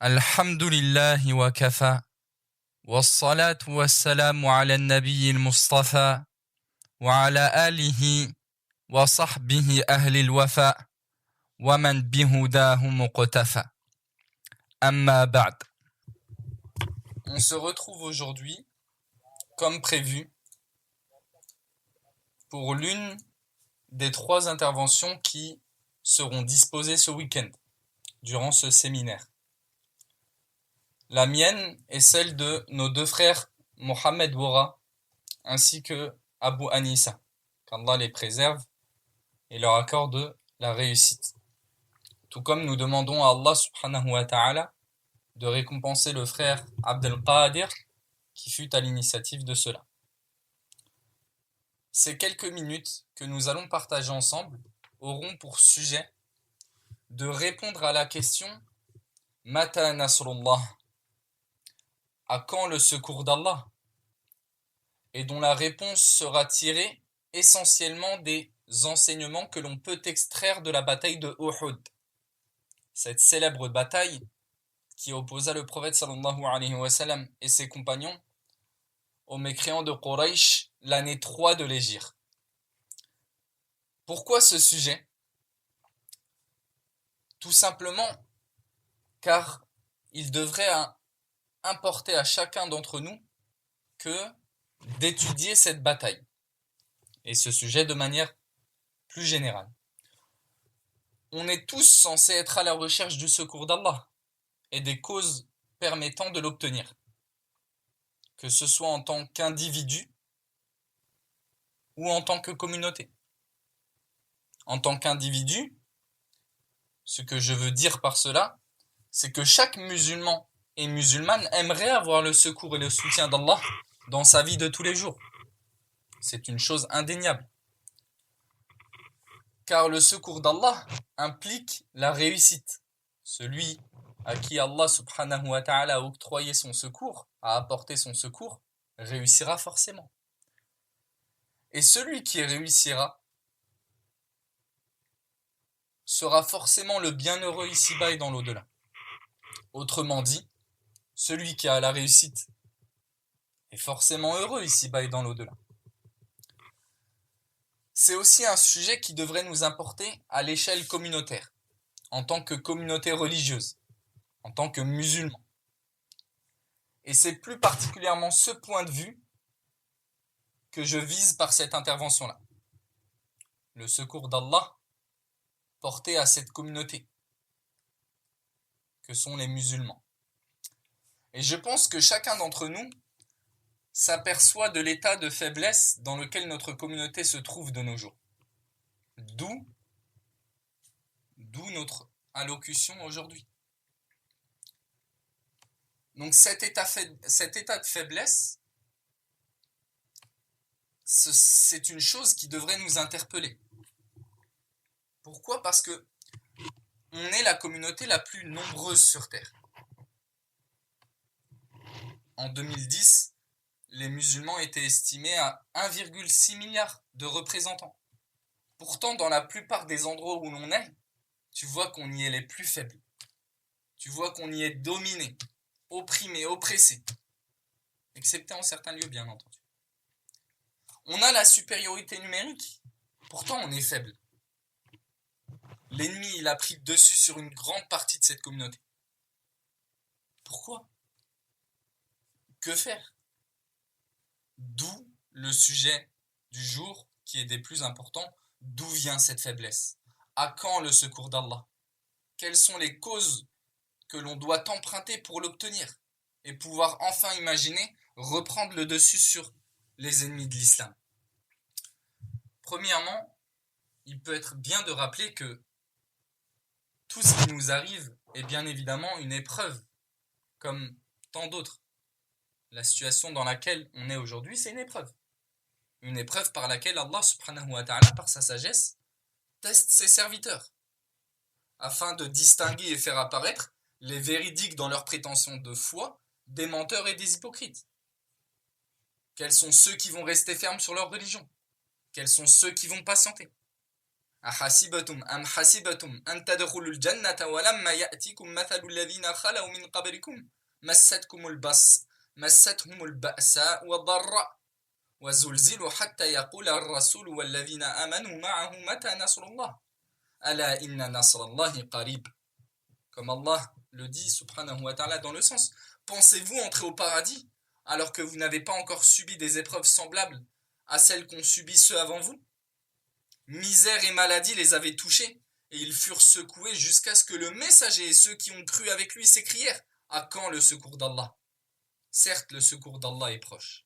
الحمد لله وكفى والصلاة والسلام على النبي المصطفى وعلى آله وصحبه أهل الوفاء ومن بهداه مقتفى أما بعد. On se retrouve aujourd'hui, comme prévu, pour l'une des 3 interventions qui seront disposées ce week-end, durant ce séminaire. La mienne est celle de nos 2 frères Mohamed Boura ainsi que Abu Anissa, qu'Allah les préserve et leur accorde la réussite. Tout comme nous demandons à Allah subhanahu wa ta'ala de récompenser le frère Abdelkader qui fut à l'initiative de cela. Ces quelques minutes que nous allons partager ensemble auront pour sujet de répondre à la question Mata Nasrullah, à quand le secours d'Allah, et dont la réponse sera tirée essentiellement des enseignements que l'on peut extraire de la bataille de Uhud, cette célèbre bataille qui opposa le prophète sallallahu alayhi wa sallam et ses compagnons aux mécréants de Quraysh l'année 3 de l'Hégire. Pourquoi ce sujet ? Tout simplement car il devrait importer à chacun d'entre nous que d'étudier cette bataille et ce sujet de manière plus générale. On est tous censés être à la recherche du secours d'Allah et des causes permettant de l'obtenir, que ce soit en tant qu'individu ou en tant que communauté. En tant qu'individu, ce que je veux dire par cela, c'est que chaque musulman et musulmane aimerait avoir le secours et le soutien d'Allah dans sa vie de tous les jours. C'est une chose indéniable. Car le secours d'Allah implique la réussite. Celui à qui Allah subhanahu wa ta'ala a octroyé son secours, a apporté son secours, réussira forcément. Et celui qui réussira sera forcément le bienheureux ici-bas et dans l'au-delà. Autrement dit, celui qui a la réussite est forcément heureux ici-bas et dans l'au-delà. C'est aussi un sujet qui devrait nous importer à l'échelle communautaire, en tant que communauté religieuse, en tant que musulmans. Et c'est plus particulièrement ce point de vue que je vise par cette intervention-là. Le secours d'Allah porté à cette communauté, que sont les musulmans. Et je pense que chacun d'entre nous s'aperçoit de l'état de faiblesse dans lequel notre communauté se trouve de nos jours. D'où notre allocution aujourd'hui. Donc cet état de faiblesse, c'est une chose qui devrait nous interpeller. Pourquoi ? Parce que on est la communauté la plus nombreuse sur Terre. En 2010, les musulmans étaient estimés à 1,6 milliard de représentants. Pourtant, dans la plupart des endroits où l'on est, tu vois qu'on y est les plus faibles. Tu vois qu'on y est dominé, opprimé, oppressé. Excepté en certains lieux, bien entendu. On a la supériorité numérique. Pourtant, on est faible. L'ennemi, il a pris le dessus sur une grande partie de cette communauté. Pourquoi ? Que faire ? D'où le sujet du jour, qui est des plus importants. D'où vient cette faiblesse ? À quand le secours d'Allah ? Quelles sont les causes que l'on doit emprunter pour l'obtenir ? Et pouvoir enfin imaginer reprendre le dessus sur les ennemis de l'islam. Premièrement, il peut être bien de rappeler que tout ce qui nous arrive est bien évidemment une épreuve, comme tant d'autres. La situation dans laquelle on est aujourd'hui, c'est une épreuve. Une épreuve par laquelle Allah subhanahu wa ta'ala, par sa sagesse, teste ses serviteurs, afin de distinguer et faire apparaître les véridiques dans leurs prétentions de foi, des menteurs et des hypocrites. Quels sont ceux qui vont rester fermes sur leur religion ? Quels sont ceux qui vont patienter ? أحسبتم أم حسبتم أن تدخلوا الجنة ولما يأتكم مثل الذين خلوا من قبلكم مستهم البأساء والضراء وزلزلوا حتى يقول الرسول والذين آمنوا معه متى نصر الله ألا إن نصر الله قريب. Comme Allah le dit subhanahu wa ta'ala dans le sens, pensez-vous entrer au paradis alors que vous n'avez pas encore subi des épreuves semblables à celles qu'ont subies ceux avant vous? Misère et maladie les avaient touchés, et ils furent secoués jusqu'à ce que le messager et ceux qui ont cru avec lui s'écrièrent: à quand le secours d'Allah? Certes, le secours d'Allah est proche.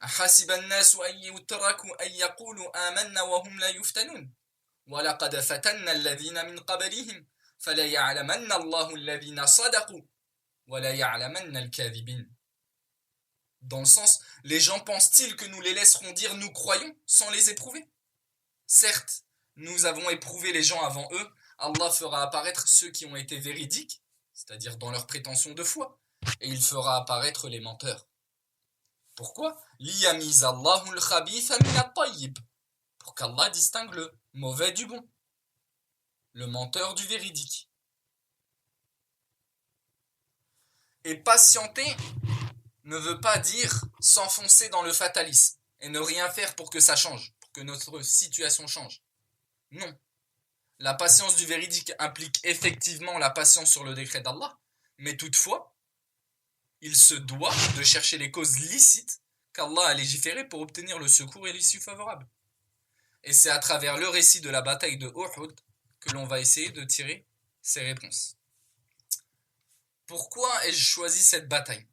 أحسب الناس أن يتركوا أن يقولوا آمنا وهم لا يفتنون ولقد فتنا الذين من قبلهم فليعلمن الله الذين صدقوا وليعلمن الكاذبين. Dans le sens, les gens pensent-ils que nous les laisserons dire nous croyons sans les éprouver? Certes, nous avons éprouvé les gens avant eux, Allah fera apparaître ceux qui ont été véridiques, c'est-à-dire dans leur prétention de foi, et il fera apparaître les menteurs. Pourquoi? لِيَمِيزَ اللَّهُ الْخَبِيثَ مِنَ الطَّيِّبِ, pour qu'Allah distingue le mauvais du bon, le menteur du véridique. Et patienter ne veut pas dire s'enfoncer dans le fatalisme et ne rien faire pour que ça change, pour que notre situation change. Non. La patience du véridique implique effectivement la patience sur le décret d'Allah, mais toutefois, il se doit de chercher les causes licites qu'Allah a légiférées pour obtenir le secours et l'issue favorable. Et c'est à travers le récit de la bataille de Uhud que l'on va essayer de tirer ces réponses. Pourquoi ai-je choisi cette bataille?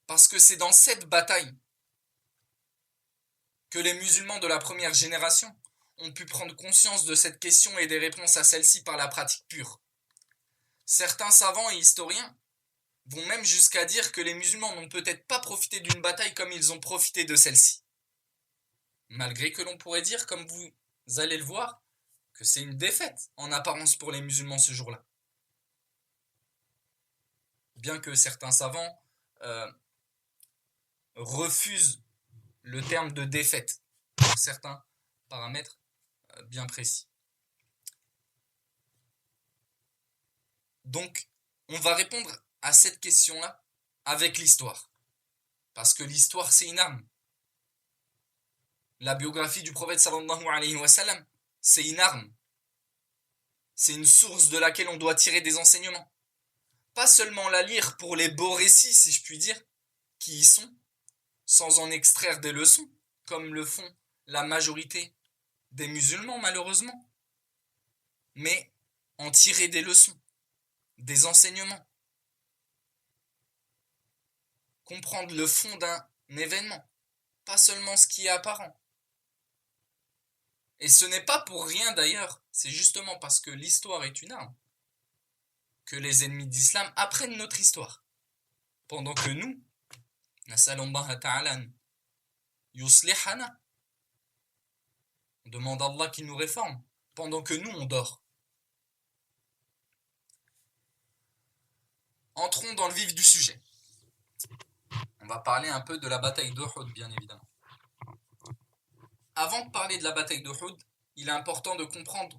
Parce que c'est dans cette bataille que les musulmans de la première génération ont pu prendre conscience de cette question et des réponses à celle-ci par la pratique pure. Certains savants et historiens vont même jusqu'à dire que les musulmans n'ont peut-être pas profité d'une bataille comme ils ont profité de celle-ci. Malgré que l'on pourrait dire, comme vous allez le voir, que c'est une défaite en apparence pour les musulmans ce jour-là. Bien que certains savants refusent le terme de défaite pour certains paramètres bien précis. Donc, on va répondre à cette question-là avec l'histoire. Parce que l'histoire, c'est une arme. La biographie du prophète sallallahu alayhi wa sallam, c'est une arme. C'est une source de laquelle on doit tirer des enseignements. Pas seulement la lire pour les beaux récits, si je puis dire, qui y sont, sans en extraire des leçons, comme le font la majorité des musulmans malheureusement, mais en tirer des leçons, des enseignements. Comprendre le fond d'un événement, pas seulement ce qui est apparent. Et ce n'est pas pour rien d'ailleurs, c'est justement parce que l'histoire est une arme que les ennemis d'islam apprennent notre histoire. Pendant que nous, nasallallahu ta'ala yuslihana, on demande à Allah qu'il nous réforme, pendant que nous on dort. Entrons dans le vif du sujet. On va parler un peu de la bataille d'Uhud, bien évidemment. Avant de parler de la bataille d'Uhud, il est important de comprendre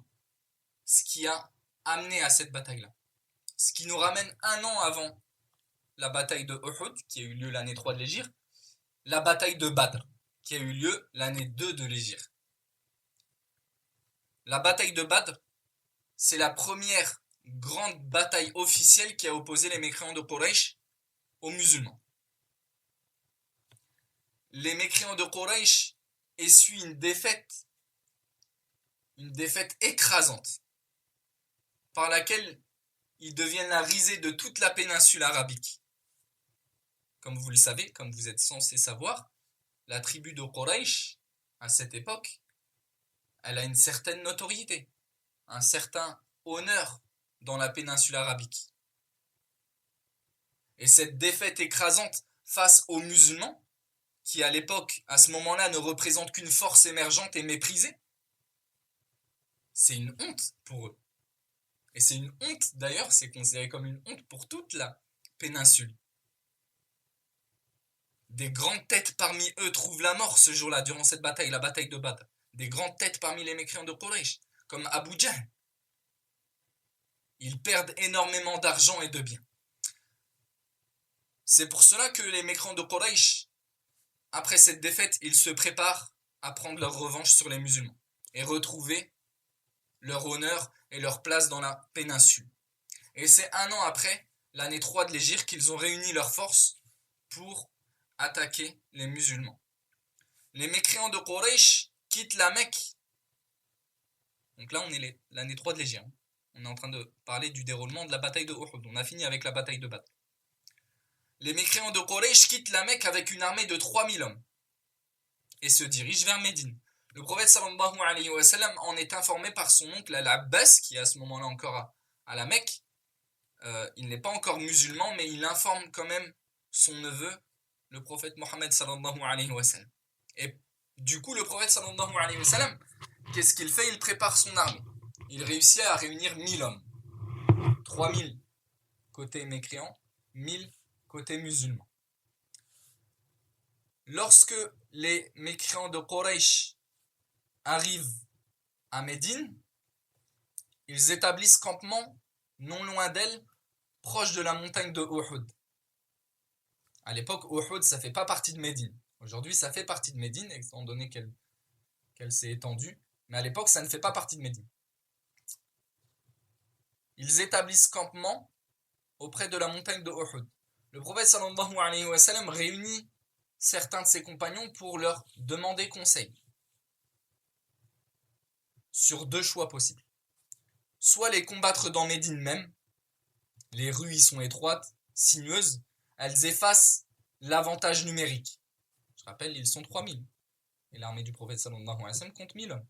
ce qui a amené à cette bataille-là. Ce qui nous ramène un an avant la bataille de Uhud, qui a eu lieu l'année 3 de l'Hégire, la bataille de Badr, qui a eu lieu l'année 2 de l'Hégire. La bataille de Badr, c'est la première grande bataille officielle qui a opposé les mécréants de Quraysh aux musulmans. Les mécréants de Quraysh essuient une défaite écrasante, par laquelle ils deviennent la risée de toute la péninsule arabique. Comme vous le savez, comme vous êtes censé savoir, la tribu de Quraysh, à cette époque, elle a une certaine notoriété, un certain honneur dans la péninsule arabique. Et cette défaite écrasante face aux musulmans, qui à l'époque, à ce moment-là, ne représentent qu'une force émergente et méprisée, c'est une honte pour eux. Et c'est une honte, d'ailleurs, c'est considéré comme une honte pour toute la péninsule. Des grandes têtes parmi eux trouvent la mort ce jour-là, durant cette bataille, la bataille de Badr. des grandes têtes parmi les mécréants de Quraysh, comme Abu Jahl. Ils perdent énormément d'argent et de biens. C'est pour cela que les mécréants de Quraysh, après cette défaite, ils se préparent à prendre leur revanche sur les musulmans et retrouver leur honneur et leur place dans la péninsule. Et c'est un an après, l'année 3 de l'Hégire, qu'ils ont réuni leurs forces pour attaquer les musulmans. Les mécréants de Quraysh quittent la Mecque. Donc là, on est l'année 3 de l'Hégire. On est en train de parler du déroulement de la bataille de Uhud. On a fini avec la bataille de Badr. Les mécréants de Quraysh quittent la Mecque avec une armée de 3000 hommes et se dirigent vers Médine. Le prophète sallallahu alayhi wa sallam en est informé par son oncle Al-Abbas, qui est à ce moment-là encore à la Mecque. Il n'est pas encore musulman, mais il informe quand même son neveu, le prophète Mohammed sallallahu alayhi wa sallam. Et du coup, le prophète sallallahu alayhi wa sallam, qu'est-ce qu'il fait? Il prépare son armée. Il réussit à réunir 1000 hommes. 3000 côté mécréant, 1000 côté musulman. Lorsque les mécréants de Quraysh arrivent à Médine, ils établissent campement non loin d'elle, proche de la montagne de Uhud. À l'époque, Uhud, ça ne fait pas partie de Médine. Aujourd'hui, ça fait partie de Médine, étant donné qu'elle s'est étendue. Mais à l'époque, ça ne fait pas partie de Médine. Ils établissent campement auprès de la montagne de Uhud. Le prophète sallallahu alayhi wa sallam réunit certains de ses compagnons pour leur demander conseil sur deux choix possibles. Soit les combattre dans Médine même, les rues y sont étroites, sinueuses, elles effacent l'avantage numérique. Je rappelle, ils sont 3000. Et l'armée du prophète sallallahu alayhi wa sallam compte 1000 hommes.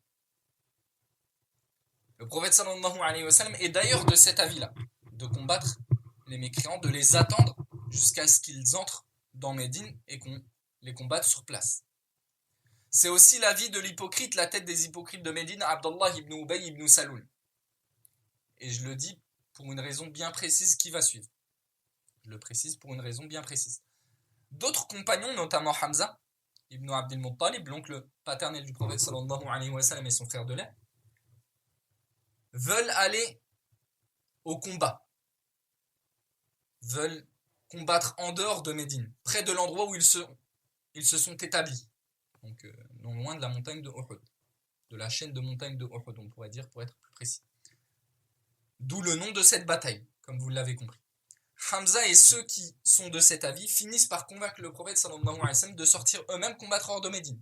Le prophète sallallahu alayhi wa sallam est d'ailleurs de cet avis-là, de combattre les mécréants, de les attendre jusqu'à ce qu'ils entrent dans Médine et qu'on les combatte sur place. C'est aussi l'avis de l'hypocrite, la tête des hypocrites de Médine, Abdallah ibn Ubay ibn Saloul. Et je le dis pour une raison bien précise qui va suivre. Je le précise pour une raison bien précise. D'autres compagnons, notamment Hamza ibn Abdel Muttalib, l'oncle paternel du prophète sallallahu alayhi wa sallam et son frère de lait, veulent aller au combat, veulent combattre en dehors de Médine, près de l'endroit où ils se sont établis, donc non loin de la montagne de Uhud, de la chaîne de montagnes de Uhud, on pourrait dire pour être plus précis. D'où le nom de cette bataille, comme vous l'avez compris. Hamza et ceux qui sont de cet avis finissent par convaincre le prophète sallallahu alayhi wa sallam de sortir eux-mêmes combattre hors de Médine.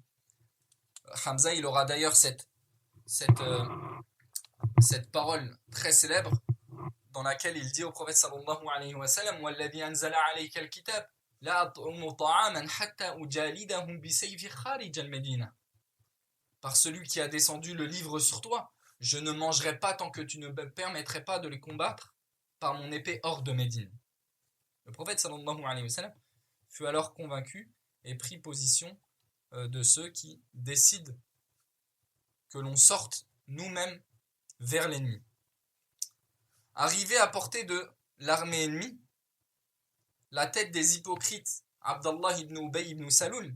Hamza, il aura d'ailleurs cette parole très célèbre dans laquelle il dit au prophète sallallahu alayhi wa sallam walladhi anzala alayka alkitab la at'umu ta'aman hatta ujalidahu bisayfi kharij al-Madina. Par celui qui a descendu le livre sur toi, je ne mangerai pas tant que tu ne me permettrais pas de les combattre par mon épée hors de Médine. Le prophète sallallahu alayhi wa sallam fut alors convaincu et prit position de ceux qui décident que l'on sorte nous-mêmes vers l'ennemi. Arrivé à portée de l'armée ennemie, la tête des hypocrites, Abdallah ibn Ubay ibn Saloul,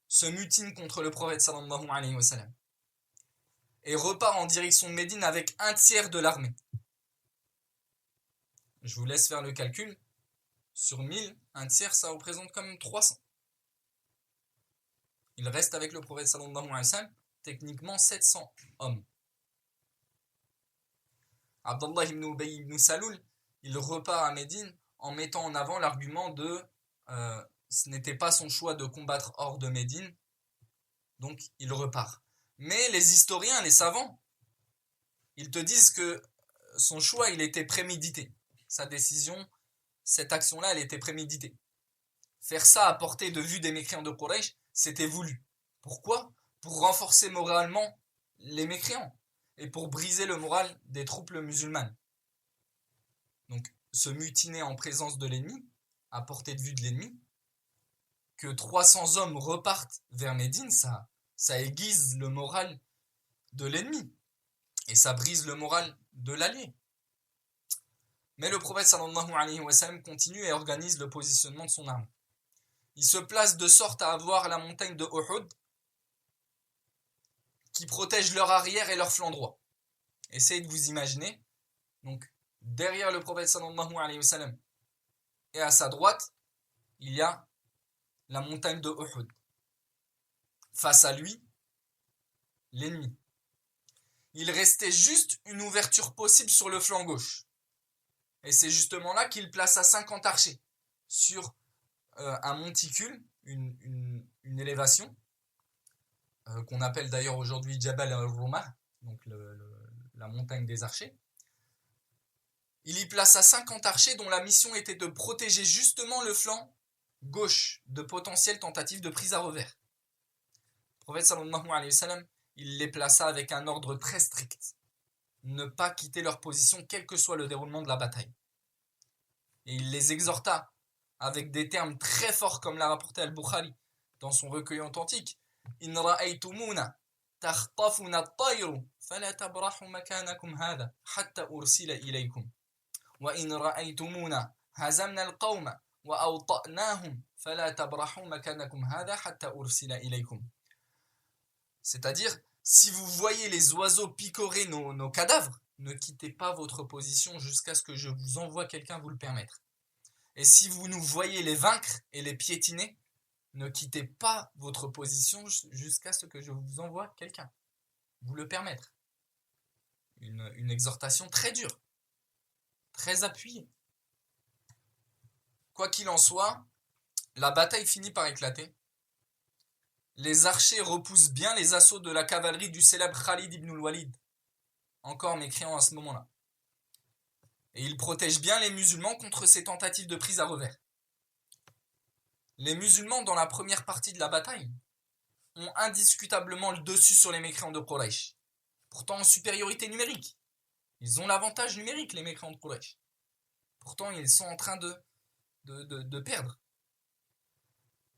se mutine contre le prophète sallallahu alayhi wa sallam et repart en direction de Médine avec un tiers de l'armée. Je vous laisse faire le calcul. Sur 1000, un tiers, ça représente quand même 300. Il reste avec le prophète sallallahu alayhi wa sallam techniquement 700 hommes. Abdallah ibn Ubay ibn Saloul, il repart à Médine en mettant en avant l'argument de ce n'était pas son choix de combattre hors de Médine, donc il repart. Mais les historiens, les savants, ils te disent que son choix, il était prémédité. Sa décision, cette action-là, elle était préméditée. Faire ça à portée de vue des mécréants de Quraysh, c'était voulu. Pourquoi? Pour renforcer moralement les mécréants et pour briser le moral des troupes musulmanes. Donc, se mutiner en présence de l'ennemi, à portée de vue de l'ennemi, que 300 hommes repartent vers Médine, ça aiguise le moral de l'ennemi et ça brise le moral de l'allié. Mais le prophète sallallahu alayhi wa sallam continue et organise le positionnement de son armée. Il se place de sorte à avoir la montagne de Uhud qui protègent leur arrière et leur flanc droit. Essayez de vous imaginer, donc derrière le prophète sallallahu alayhi wa sallam et à sa droite, il y a la montagne de Uhud. Face à lui, l'ennemi. Il restait juste une ouverture possible sur le flanc gauche. Et c'est justement là qu'il plaça 50 archers sur un monticule, une élévation, qu'on appelle d'ailleurs aujourd'hui Jabal al-Rumah, donc la montagne des archers. Il y plaça 50 archers dont la mission était de protéger justement le flanc gauche de potentielles tentatives de prise à revers. Le prophète sallallahu alayhi wa sallam, il les plaça avec un ordre très strict. Ne pas quitter leur position quel que soit le déroulement de la bataille. Et il les exhorta avec des termes très forts comme l'a rapporté Al-Bukhari dans son recueil authentique. In ra'aytumuna takhṭafuna at-tayru fala tabrahu makanakum hadha hatta ursila ilaykum. Wa in ra'aytumuna hazamna al-qawma wa awta'nahum fala tabrahu makanakum hadha hatta ursila ilaykum. C'est-à-dire, si vous voyez les oiseaux picorer nos cadavres, ne quittez pas votre position jusqu'à ce que je vous envoie quelqu'un vous le permettre. Et si vous nous voyez les vaincre et les piétiner, ne quittez pas votre position jusqu'à ce que je vous envoie quelqu'un vous le permettre. Une exhortation très dure, très appuyée. Quoi qu'il en soit, la bataille finit par éclater. Les archers repoussent bien les assauts de la cavalerie du célèbre Khalid ibn al-Walid, encore mécréant à ce moment-là. Et ils protègent bien les musulmans contre ces tentatives de prise à revers. Les musulmans, dans la première partie de la bataille, ont indiscutablement le dessus sur les mécréants de Quraysh, pourtant en supériorité numérique. Ils ont l'avantage numérique, les mécréants de Quraysh. Pourtant, ils sont en train de perdre.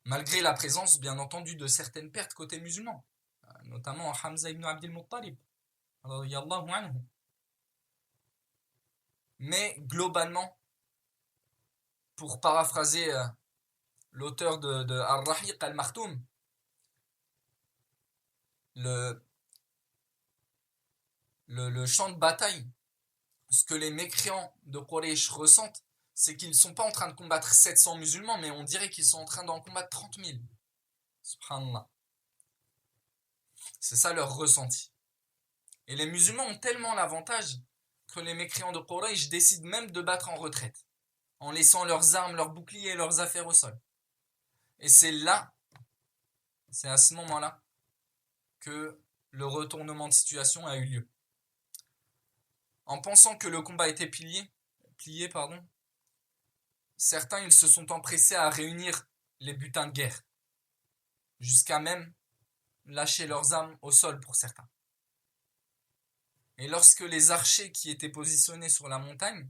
Malgré la présence, bien entendu, de certaines pertes côté musulman, notamment Hamza ibn Abdel Muttalib, radiyallahu anhu. Mais globalement, pour paraphraser l'auteur de Ar-Rahiq al-Makhtoum, le champ de bataille, ce que les mécréants de Quraysh ressentent, c'est qu'ils ne sont pas en train de combattre 700 musulmans, mais on dirait qu'ils sont en train d'en combattre 30 000. Subhanallah. C'est ça leur ressenti. Et les musulmans ont tellement l'avantage que les mécréants de Quraysh décident même de battre en retraite, en laissant leurs armes, leurs boucliers et leurs affaires au sol. Et c'est à ce moment-là, que le retournement de situation a eu lieu. En pensant que le combat était plié, certains ils se sont empressés à réunir les butins de guerre, jusqu'à même lâcher leurs armes au sol pour certains. Et lorsque les archers qui étaient positionnés sur la montagne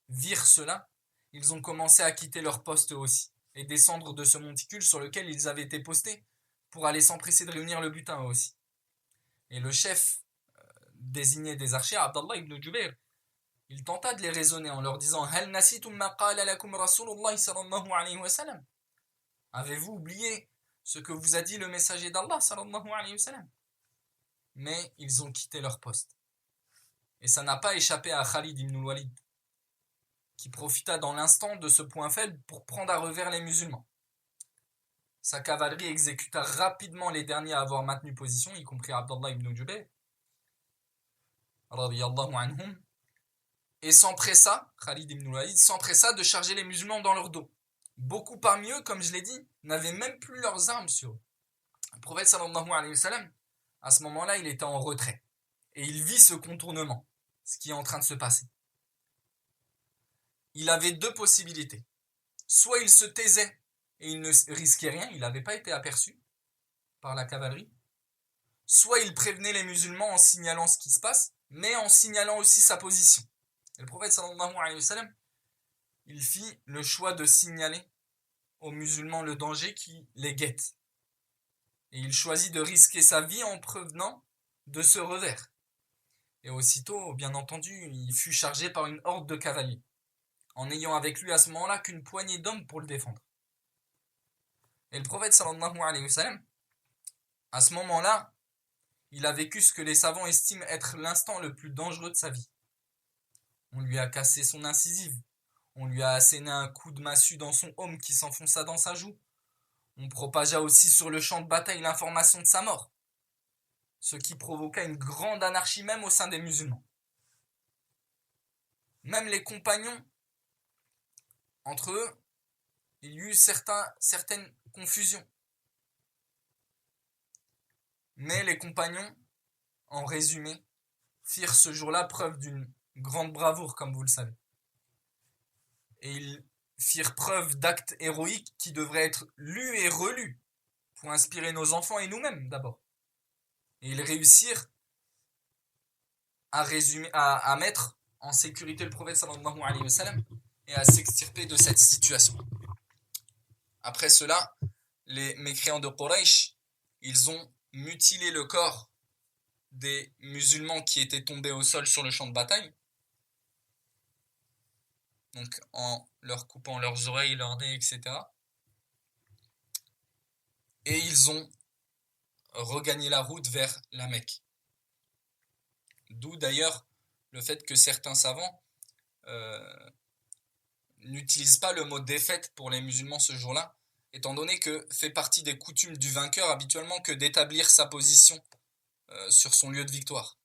virent cela, ils ont commencé à quitter leur poste aussi, et descendre de ce monticule sur lequel ils avaient été postés, pour aller s'empresser de réunir le butin eux aussi. Et le chef désigné des archers, Abdallah ibn Jubayr, il tenta de les raisonner en leur disant: Hal nasitum ma qala lakum Rasulullah sallallahu alayhi wa sallam? Avez-vous oublié ce que vous a dit le messager d'Allah sallallahu alayhi wa sallam? Mais ils ont quitté leur poste. Et ça n'a pas échappé à Khalid ibn al-Walid, qui profita dans l'instant de ce point faible pour prendre à revers les musulmans. Sa cavalerie exécuta rapidement les derniers à avoir maintenu position, y compris Abdallah ibn Jubayr, radiyallahu anhum, et Khalid ibn al-Walid s'empressa de charger les musulmans dans leur dos. Beaucoup parmi eux, comme je l'ai dit, n'avaient même plus leurs armes sur eux. Le prophète sallallahu alayhi wa sallam, à ce moment-là, il était en retrait. Et il vit ce contournement, ce qui est en train de se passer. Il avait deux possibilités. Soit il se taisait et il ne risquait rien, il n'avait pas été aperçu par la cavalerie. Soit il prévenait les musulmans en signalant ce qui se passe, mais en signalant aussi sa position. Et le prophète sallallahu alayhi wa sallam, il fit le choix de signaler aux musulmans le danger qui les guette. Et il choisit de risquer sa vie en prévenant de ce revers. Et aussitôt, bien entendu, il fut chargé par une horde de cavaliers, en n'ayant avec lui à ce moment-là qu'une poignée d'hommes pour le défendre. Et le prophète sallallahu alayhi wa sallam, à ce moment-là, il a vécu ce que les savants estiment être l'instant le plus dangereux de sa vie. On lui a cassé son incisive, on lui a asséné un coup de massue dans son aume qui s'enfonça dans sa joue. On propagea aussi sur le champ de bataille l'information de sa mort, ce qui provoqua une grande anarchie même au sein des musulmans. Même les compagnons, entre eux, il y eut certaines confusions. Mais les compagnons, en résumé, firent ce jour-là preuve d'une grande bravoure, comme vous le savez. Et ils firent preuve d'actes héroïques qui devraient être lus et relus pour inspirer nos enfants et nous-mêmes d'abord. Et ils réussirent à mettre en sécurité le prophète sallallahu alayhi wa sallam et à s'extirper de cette situation. Après cela, les mécréants de Quraysh, ils ont mutilé le corps des musulmans qui étaient tombés au sol sur le champ de bataille, donc en leur coupant leurs oreilles, leurs nez, etc. Et ils ont regagné la route vers la Mecque. D'où d'ailleurs le fait que certains savants n'utilisent pas le mot défaite pour les musulmans ce jour-là, étant donné que fait partie des coutumes du vainqueur habituellement que d'établir sa position sur son lieu de victoire.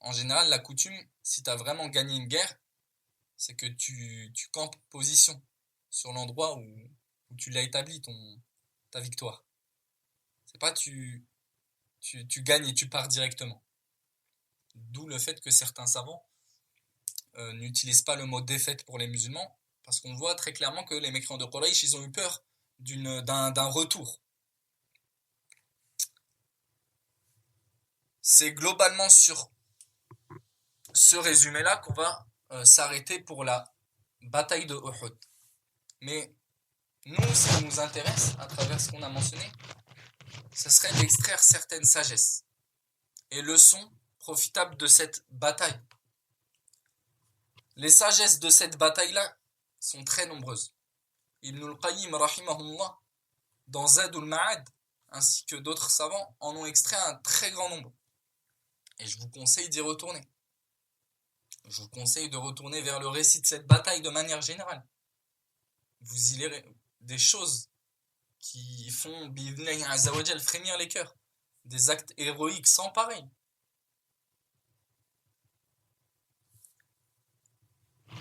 En général, la coutume, si tu as vraiment gagné une guerre, c'est que tu campes position sur l'endroit où tu l'as établi, ta victoire. C'est pas tu gagnes et tu pars directement. D'où le fait que certains savants n'utilisent pas le mot défaite pour les musulmans, parce qu'on voit très clairement que les mécréants de Quraysh, ils ont eu peur d'un retour. C'est globalement sur ce résumé-là qu'on va s'arrêter pour la bataille de Uhud. Mais nous, ce qui nous intéresse, à travers ce qu'on a mentionné, ce serait d'extraire certaines sagesses et leçons profitables de cette bataille. Les sagesses de cette bataille-là sont très nombreuses. Ibn al-Qayyim, rahimahullah, dans Zadul Ma'ad, ainsi que d'autres savants, en ont extrait un très grand nombre. Et je vous conseille d'y retourner. Je vous conseille de retourner vers le récit de cette bataille de manière générale. Vous y lirez des choses qui font bi'idhnillahi azza wa jal frémir les cœurs. Des actes héroïques sans pareil.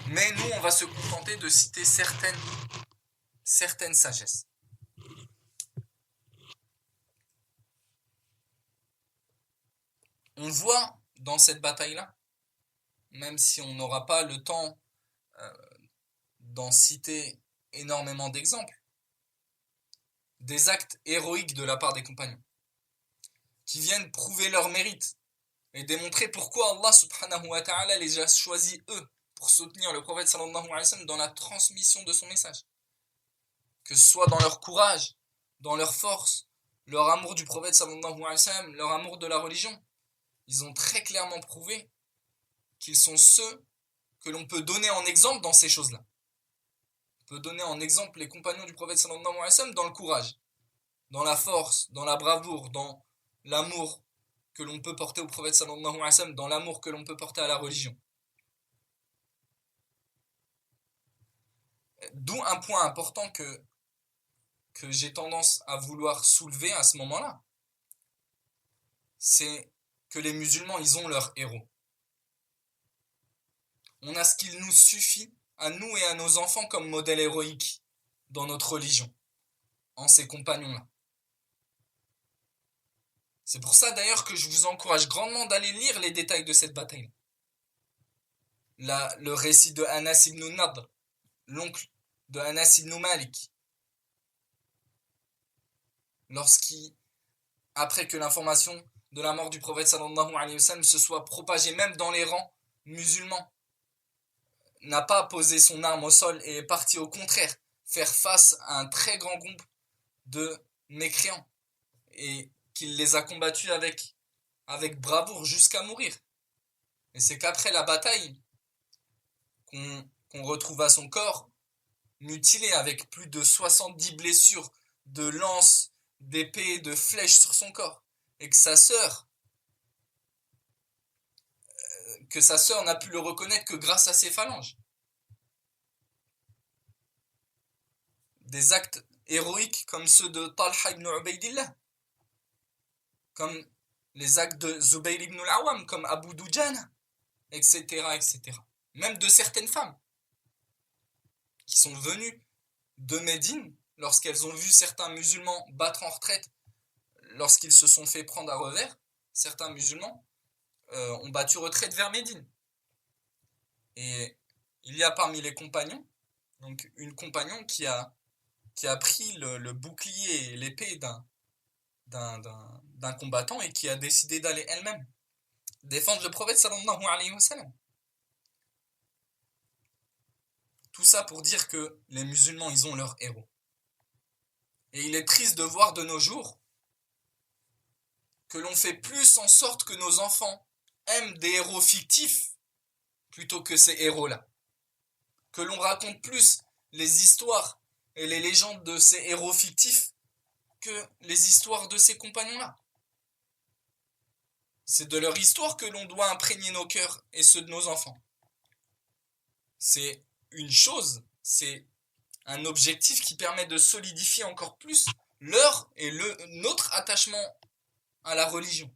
Mais nous, on va se contenter de citer certaines sagesses. On voit dans cette bataille-là, même si on n'aura pas le temps d'en citer énormément d'exemples, des actes héroïques de la part des compagnons, qui viennent prouver leur mérite et démontrer pourquoi Allah subhanahu wa ta'ala les a choisis eux pour soutenir le prophète sallallahu alayhi wa sallam dans la transmission de son message. Que ce soit dans leur courage, dans leur force, leur amour du prophète sallallahu alayhi wa sallam, leur amour de la religion, ils ont très clairement prouvé qu'ils sont ceux que l'on peut donner en exemple dans ces choses-là. On peut donner en exemple les compagnons du prophète sallallahu alayhi wa sallam dans le courage, dans la force, dans la bravoure, dans l'amour que l'on peut porter au prophète sallallahu alayhi wa sallam, dans l'amour que l'on peut porter à la religion. D'où un point important que j'ai tendance à vouloir soulever à ce moment-là. C'est que les musulmans, ils ont leurs héros. On a ce qu'il nous suffit à nous et à nos enfants comme modèle héroïque dans notre religion, en ces compagnons-là. C'est pour ça d'ailleurs que je vous encourage grandement d'aller lire les détails de cette bataille. Le récit de Anas ibn Nadr, l'oncle de Anas ibn Malik, après que l'information de la mort du prophète sallallahu alayhi wa sallam se soit propagée même dans les rangs musulmans, n'a pas posé son arme au sol et est parti au contraire faire face à un très grand groupe de mécréants et qu'il les a combattus avec bravoure jusqu'à mourir. Et c'est qu'après la bataille qu'on retrouva son corps mutilé avec plus de 70 blessures de lances, d'épées et de flèches sur son corps, et que sa sœur n'a pu le reconnaître que grâce à ses phalanges. Des actes héroïques comme ceux de Talha ibn Ubaydillah, comme les actes de Zubayr ibn al-Awwam, comme Abu Dujana, etc., etc. Même de certaines femmes qui sont venues de Médine lorsqu'elles ont vu certains musulmans battre en retraite, lorsqu'ils se sont fait prendre à revers, certains musulmans ont battu retraite vers Médine. Et il y a parmi les compagnons, donc une compagnon qui a pris le bouclier et l'épée d'un combattant et qui a décidé d'aller elle-même défendre le prophète sallallahu alayhi wa sallam. Tout ça pour dire que les musulmans, ils ont leurs héros. Et il est triste de voir de nos jours que l'on fait plus en sorte que nos enfants aiment des héros fictifs plutôt que ces héros-là. Que l'on raconte plus les histoires et les légendes de ces héros fictifs que les histoires de ces compagnons-là. C'est de leur histoire que l'on doit imprégner nos cœurs et ceux de nos enfants. C'est une chose, c'est un objectif qui permet de solidifier encore plus leur et notre attachement à la religion.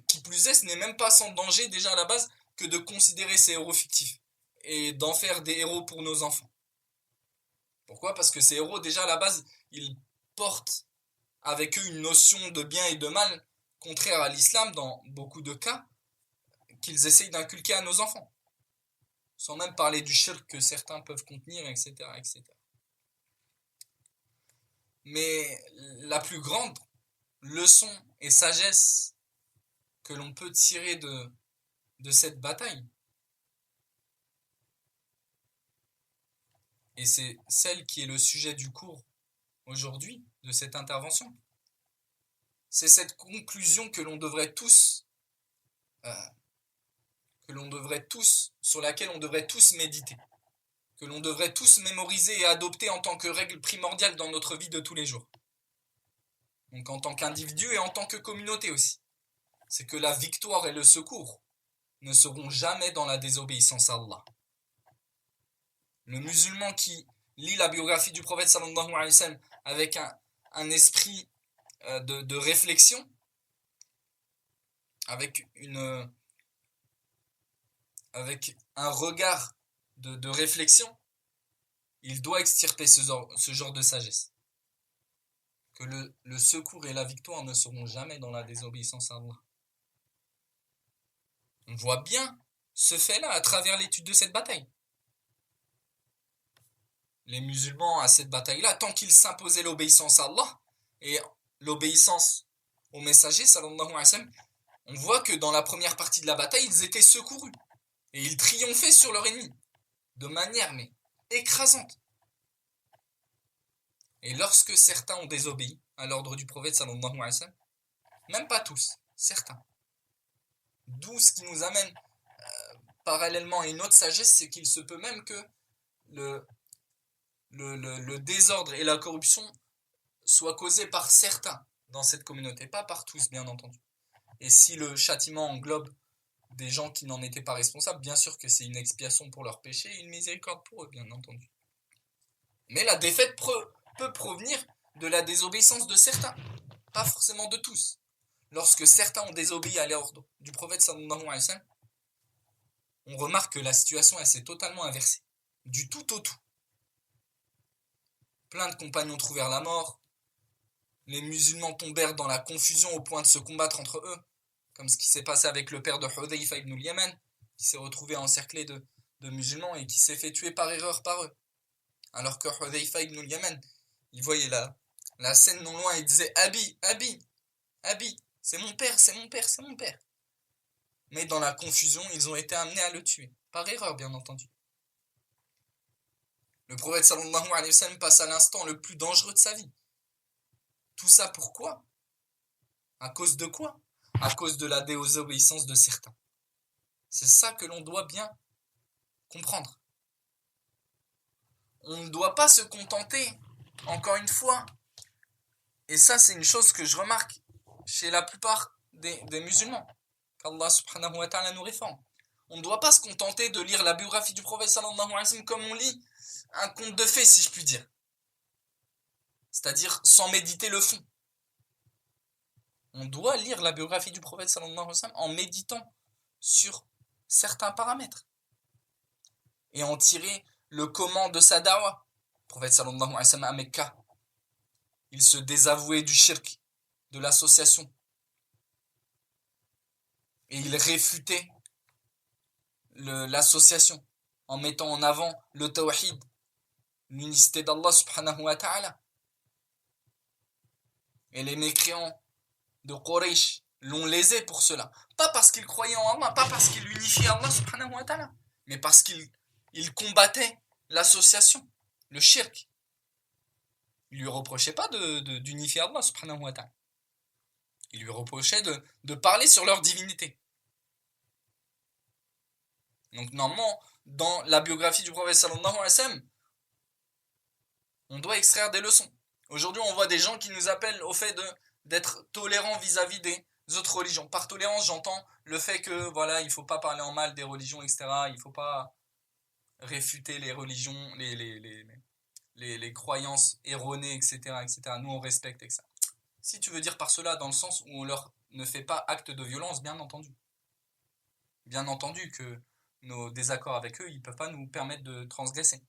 Qui plus est, ce n'est même pas sans danger déjà à la base que de considérer ces héros fictifs et d'en faire des héros pour nos enfants. Pourquoi ? Parce que ces héros, déjà à la base, ils portent avec eux une notion de bien et de mal contraire à l'islam dans beaucoup de cas qu'ils essayent d'inculquer à nos enfants. Sans même parler du shirk que certains peuvent contenir, etc., etc. Mais la plus grande leçon et sagesse que l'on peut tirer de cette bataille, et c'est celle qui est le sujet du cours aujourd'hui, de cette intervention, c'est cette conclusion que l'on devrait tous, sur laquelle on devrait tous méditer, que l'on devrait tous mémoriser et adopter en tant que règle primordiale dans notre vie de tous les jours. Donc en tant qu'individu et en tant que communauté aussi. C'est que la victoire et le secours ne seront jamais dans la désobéissance à Allah. Le musulman qui lit la biographie du prophète sallallahu alayhi wa sallam avec un esprit de réflexion, avec un regard de réflexion, il doit extirper ce genre de sagesse. Que le secours et la victoire ne seront jamais dans la désobéissance à Allah. On voit bien ce fait-là à travers l'étude de cette bataille. Les musulmans à cette bataille-là, tant qu'ils s'imposaient l'obéissance à Allah et l'obéissance au messager, sallallahu alayhi wa sallam, on voit que dans la première partie de la bataille, ils étaient secourus. Et ils triomphaient sur leur ennemi. De manière, mais écrasante. Et lorsque certains ont désobéi à l'ordre du prophète, sallallahu alayhi wa sallam, même pas tous, certains. D'où ce qui nous amène parallèlement à une autre sagesse, c'est qu'il se peut même que le désordre et la corruption soient causés par certains dans cette communauté, pas par tous, bien entendu. Et si le châtiment englobe des gens qui n'en étaient pas responsables, bien sûr que c'est une expiation pour leurs péchés et une miséricorde pour eux, bien entendu. Mais la défaite peut provenir de la désobéissance de certains, pas forcément de tous. Lorsque certains ont désobéi à l'ordre du prophète sallallahu alayhi wa sallam, on remarque que la situation elle s'est totalement inversée, du tout au tout. Plein de compagnons trouvèrent la mort, les musulmans tombèrent dans la confusion au point de se combattre entre eux, comme ce qui s'est passé avec le père de Hudayfa ibn al-Yaman, qui s'est retrouvé encerclé de musulmans et qui s'est fait tuer par erreur par eux. Alors que Hudayfa ibn al-Yaman, il voyait la scène non loin et il disait « Abi, Abi, Abi, c'est mon père, c'est mon père, c'est mon père ». Mais dans la confusion, ils ont été amenés à le tuer, par erreur bien entendu. Le prophète sallallahu alayhi wa sallam passe à l'instant le plus dangereux de sa vie. Tout ça pourquoi ? À cause de quoi ? À cause de la désobéissance de certains. C'est ça que l'on doit bien comprendre. On ne doit pas se contenter, encore une fois, Et ça, c'est une chose que je remarque chez la plupart des musulmans. Qu'Allah subhanahu wa ta'ala nous réforme. On ne doit pas se contenter de lire la biographie du prophète sallallahu alayhi wa sallam comme on lit un conte de fées, si je puis dire. C'est-à-dire sans méditer le fond. On doit lire la biographie du prophète sallallahu alayhi wa sallam en méditant sur certains paramètres. Et en tirer le comment de sa da'wah. Le prophète sallallahu alayhi wa sallam à Mecca, il se désavouait du shirk, de l'association. Et il réfutait l'association en mettant en avant le tawhid, l'unicité d'Allah subhanahu wa ta'ala. Et les mécréants de Quraysh l'ont lésé pour cela. Pas parce qu'ils croyaient en Allah, pas parce qu'ils unifiaient Allah subhanahu wa ta'ala, mais parce qu'ils combattaient l'association, le shirk. Ils lui reprochaient pas d'unifier Allah subhanahu wa ta'ala. Ils lui reprochaient de parler sur leur divinité. Donc normalement, dans la biographie du prophète sallallahu alayhi wa sallam, on doit extraire des leçons. Aujourd'hui, on voit des gens qui nous appellent au fait d'être tolérants vis-à-vis des autres religions. Par tolérance, j'entends le fait que voilà, il faut pas parler en mal des religions, etc. Il faut pas réfuter les religions, les croyances erronées, etc., etc. Nous, on respecte, etc. Si tu veux dire par cela dans le sens où on leur ne fait pas acte de violence, bien entendu. Bien entendu que nos désaccords avec eux, ils ne peuvent pas nous permettre de transgresser.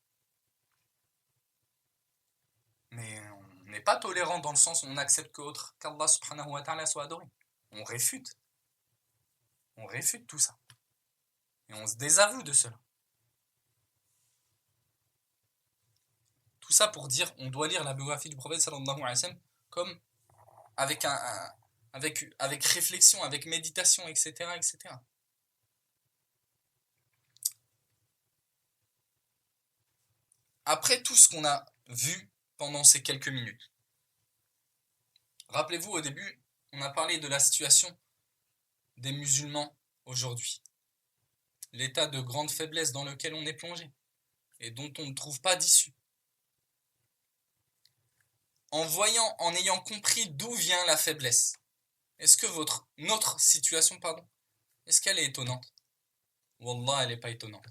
Mais on n'est pas tolérant dans le sens où on accepte qu'Allah subhanahu wa ta'ala soit adoré. On réfute. On réfute tout ça. Et on se désavoue de cela. Tout ça pour dire, on doit lire la biographie du prophète sallallahu alayhi wa sallam comme avec avec réflexion, avec méditation, etc., etc. Après tout ce qu'on a vu pendant ces quelques minutes, rappelez-vous au début, on a parlé de la situation des musulmans aujourd'hui. L'état de grande faiblesse dans lequel on est plongé et dont on ne trouve pas d'issue. En ayant compris d'où vient la faiblesse, est-ce que notre situation, est-ce qu'elle est étonnante? Wallah, elle n'est pas étonnante.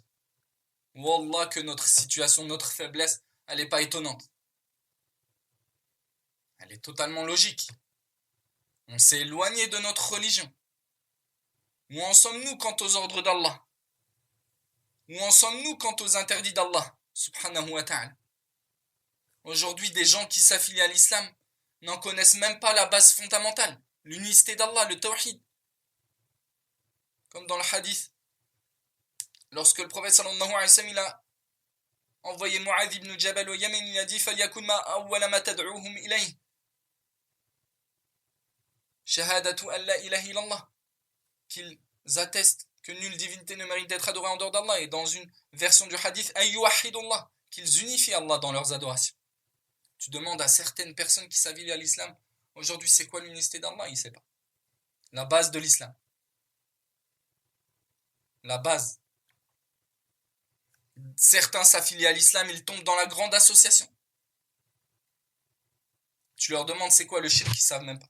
Wallah, que notre situation, notre faiblesse, elle n'est pas étonnante. Elle est totalement logique. On s'est éloigné de notre religion. Où en sommes-nous quant aux ordres d'Allah? Où en sommes-nous quant aux interdits d'Allah subhanahu wa ta'ala? Aujourd'hui, des gens qui s'affilient à l'islam n'en connaissent même pas la base fondamentale, l'unicité d'Allah, le tawhid. Comme dans le hadith, lorsque le prophète sallallahu alayhi wa sallam il a envoyé Mu'adh ibn Jabal au Yémen, il a dit فَلْيَكُنْ مَا أَوَّلَ مَا تَدْعُوهُمْ إِلَيْهِ شَهَادَةُ أَنْ لَا إِلَهَ إِلَّا اللَّهِ, qu'ils attestent que nulle divinité ne mérite d'être adorée en dehors d'Allah, et dans une version du hadith أَنْ يُوَحِّدُوا اللَّهِ, qu'ils unifient Allah dans leurs adorations. Tu demandes à certaines personnes qui s'affilient à l'islam, aujourd'hui c'est quoi l'unicité d'Allah? Il ne sait pas. La base de l'islam. La base. Certains s'affilient à l'islam, ils tombent dans la grande association. Tu leur demandes c'est quoi le shirk, ils ne savent même pas.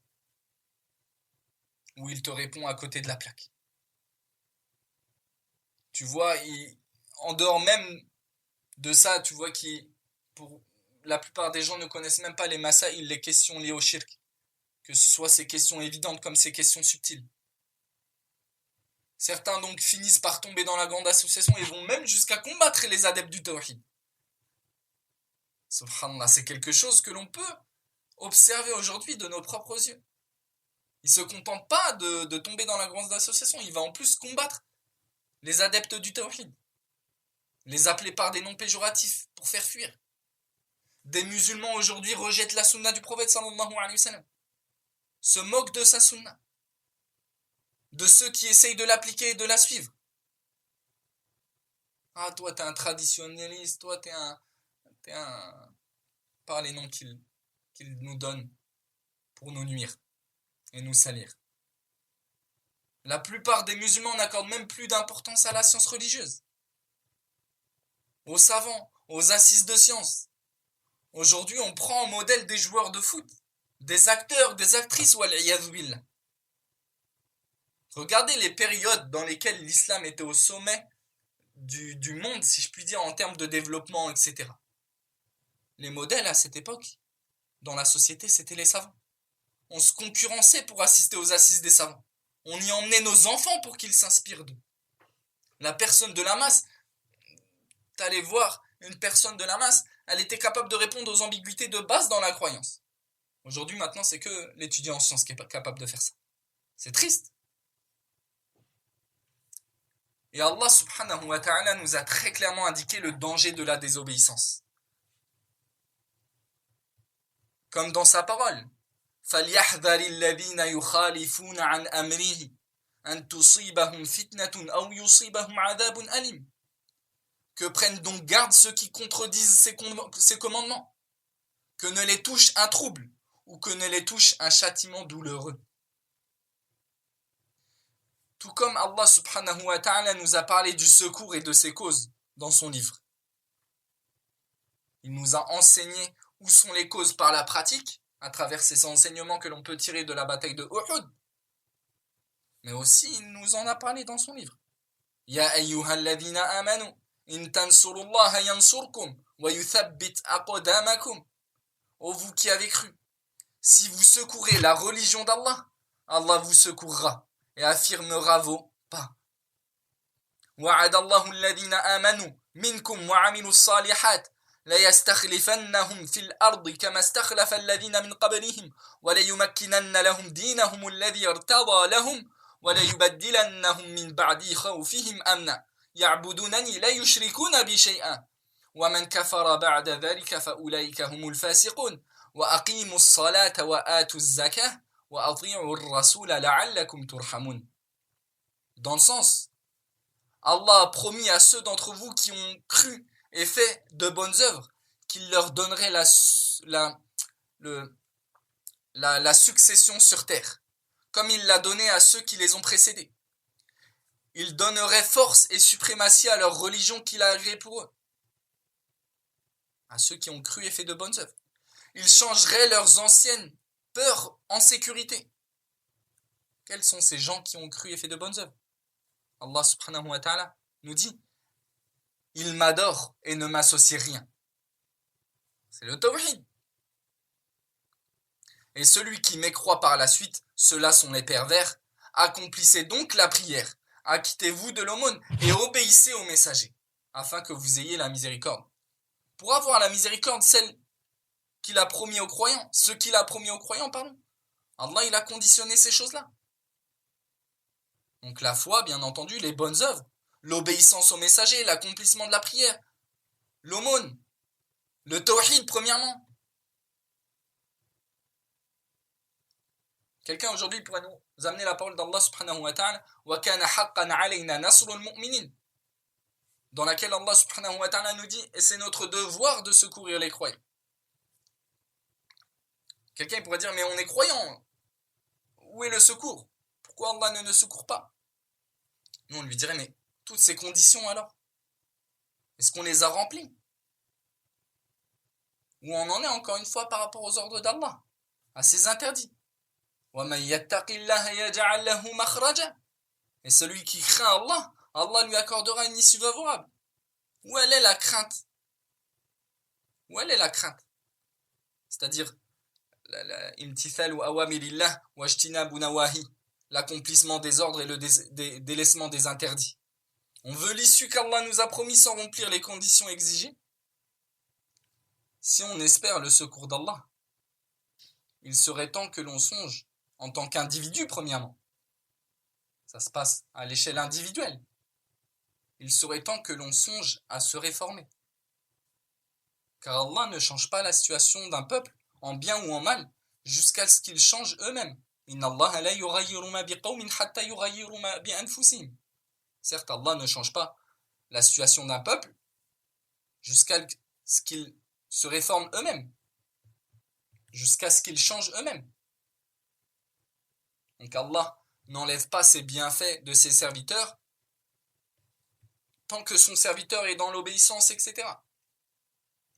Ou ils te répondent à côté de la plaque. Tu vois, en dehors même de ça, tu vois pour la plupart des gens ne connaissent même pas les masaïl, les questions liées au shirk. Que ce soit ces questions évidentes comme ces questions subtiles. Certains donc finissent par tomber dans la grande association et vont même jusqu'à combattre les adeptes du tawhid. Subhanallah, c'est quelque chose que l'on peut observer aujourd'hui de nos propres yeux. Il ne se contente pas de tomber dans la grande association, il va en plus combattre les adeptes du tawhid. Les appeler par des noms péjoratifs pour faire fuir. Des musulmans aujourd'hui rejettent la sunna du prophète sallallahu alayhi wa sallam. Se moquent de sa sunna. De ceux qui essayent de l'appliquer et de la suivre. Ah, toi, t'es un traditionnaliste, toi, t'es un... par les noms qu'ils nous donnent pour nous nuire et nous salir. La plupart des musulmans n'accordent même plus d'importance à la science religieuse, aux savants, aux assises de sciences. Aujourd'hui, on prend en modèle des joueurs de foot, des acteurs, des actrices, wal-iyadhu billah. Regardez les périodes dans lesquelles l'islam était au sommet du monde, si je puis dire, en termes de développement, etc. Les modèles à cette époque, dans la société, c'était les savants. On se concurrençait pour assister aux assises des savants. On y emmenait nos enfants pour qu'ils s'inspirent d'eux. La personne de la masse, t'allais voir une personne de la masse, elle était capable de répondre aux ambiguïtés de base dans la croyance. Aujourd'hui, maintenant, c'est que l'étudiant en sciences qui est capable de faire ça. C'est triste. Et Allah subhanahu wa ta'ala nous a très clairement indiqué le danger de la désobéissance. Comme dans sa parole, فَلْيَحْذَرِ الَّذِينَ يُخَالِفُونَ عَنْ أَمْرِهِ أَنْ تُصِيبَهُمْ فِتْنَةٌ أَوْ يُصِيبَهُمْ عَذَابٌ أَلِيمٌ. Que prennent donc garde ceux qui contredisent ses commandements, que ne les touche un trouble ou que ne les touche un châtiment douloureux. Tout comme Allah subhanahu wa ta'ala nous a parlé du secours et de ses causes dans son livre. Il nous a enseigné où sont les causes par la pratique, à travers ces enseignements que l'on peut tirer de la bataille de Uhud. Mais aussi, il nous en a parlé dans son livre. Ya ayyuhalladhina amanu, in tansurullaha yansurkum, wa yuthabbit aqdamakum. Ô vous qui avez cru, si vous secourez la religion d'Allah, Allah vous secourra et affirmera vos pas. وعد الله الذين آمنوا منكم وعملوا الصالحات ليستخلفنهم في الأرض كما استخلف الذين من قبلهم وليمكنن لهم دينهم الذي ارتضى لهم وليبدلنهم من بعد خوفهم أمنا يعبدونني لا يشركون بي شيئا ومن كفر بعد ذلك فأولئك هم الفاسقون وأقيموا الصلاة وآتوا الزكاة وأطيعوا الرسول لعلكم ترحمون. Dans le sens, Allah a promis à ceux d'entre vous qui ont cru et fait de bonnes œuvres qu'il leur donnerait la succession sur terre, comme il l'a donné à ceux qui les ont précédés. Il donnerait force et suprématie à leur religion qu'il a agréée pour eux, à ceux qui ont cru et fait de bonnes œuvres. Il changerait leurs anciennes peurs en sécurité. Quels sont ces gens qui ont cru et fait de bonnes œuvres? Allah subhanahu wa ta'ala nous dit: il m'adore et ne m'associe rien. C'est le tawhid. Et celui qui mécroit par la suite, ceux-là sont les pervers. Accomplissez donc la prière, acquittez-vous de l'aumône et obéissez au messager, afin que vous ayez la miséricorde. Pour avoir la miséricorde, celle qu'il a promis aux croyants, ce qu'il a promis aux croyants, pardon. Allah, il a conditionné ces choses-là. Donc la foi, bien entendu, les bonnes œuvres, l'obéissance au messager, l'accomplissement de la prière, l'aumône, le tawhid premièrement. Quelqu'un aujourd'hui pourrait nous amener la parole d'Allah subhanahu wa ta'ala wa kana haqqan alayna nasrul mu'minin, dans laquelle Allah subhanahu wa ta'ala nous dit, et c'est notre devoir de secourir les croyants. Quelqu'un pourrait dire, mais on est croyant, où est le secours? Pourquoi Allah ne nous secourt pas? Nous on lui dirait, mais toutes ces conditions alors, est-ce qu'on les a remplies? Où on en est encore une fois par rapport aux ordres d'Allah, à ses interdits? Et celui qui craint Allah, Allah lui accordera une issue favorable. Où elle est la crainte? Où elle est la crainte? C'est-à-dire l'accomplissement des ordres et le délaissement des interdits. On veut l'issue qu'Allah nous a promis sans remplir les conditions exigées. Si on espère le secours d'Allah, il serait temps que l'on songe en tant qu'individu premièrement. Ça se passe à l'échelle individuelle. Il serait temps que l'on songe à se réformer. Car Allah ne change pas la situation d'un peuple, en bien ou en mal, jusqu'à ce qu'ils changent eux-mêmes. Certes, Allah ne change pas la situation d'un peuple jusqu'à ce qu'ils se réforment eux-mêmes, jusqu'à ce qu'ils changent eux-mêmes. Donc Allah n'enlève pas ses bienfaits de ses serviteurs tant que son serviteur est dans l'obéissance, etc.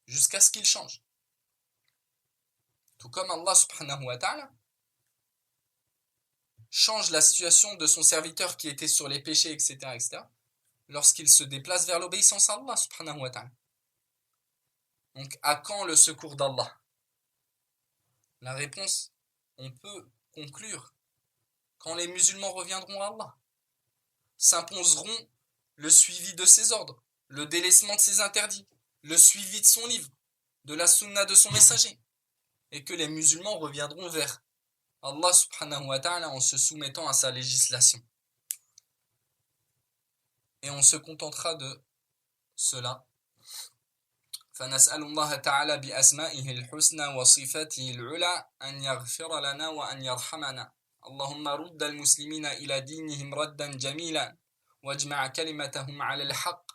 Jusqu'à ce qu'il change. Tout comme Allah subhanahu wa ta'ala change la situation de son serviteur qui était sur les péchés, etc., etc., lorsqu'il se déplace vers l'obéissance à Allah subhanahu wa ta'ala. Donc, à quand le secours d'Allah? La réponse, on peut conclure quand les musulmans reviendront à Allah, s'imposeront le suivi de ses ordres, le délaissement de ses interdits, le suivi de son livre, de la sunna de son messager, et que les musulmans reviendront vers Allah subhanahu wa ta'ala en se soumettant à sa législation. Et on se contentera de cela. فنسأل الله تعالى بأسمائه الحسنى وصفاته العلى أن يغفر لنا وأن يرحمنا. اللهم رد المسلمين إلى دينهم ردا جميلا واجمع كلمتهم على الحق.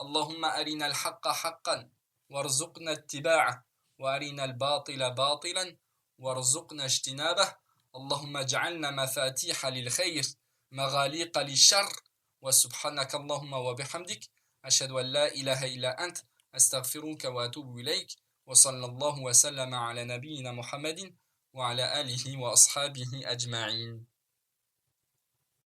اللهم أرنا الحق حقا وارزقنا اتباعه وأرنا الباطل باطلا وارزقنا اجتنابه. اللهم اجعلنا مفاتيح للخير مغاليق للشر وسبحانك اللهم وبحمدك أشهد أن لا إله إلا أنت أستغفرك وأتوب إليك وصلى الله وسلم على نبينا محمد وعلى آله وأصحابه أجمعين.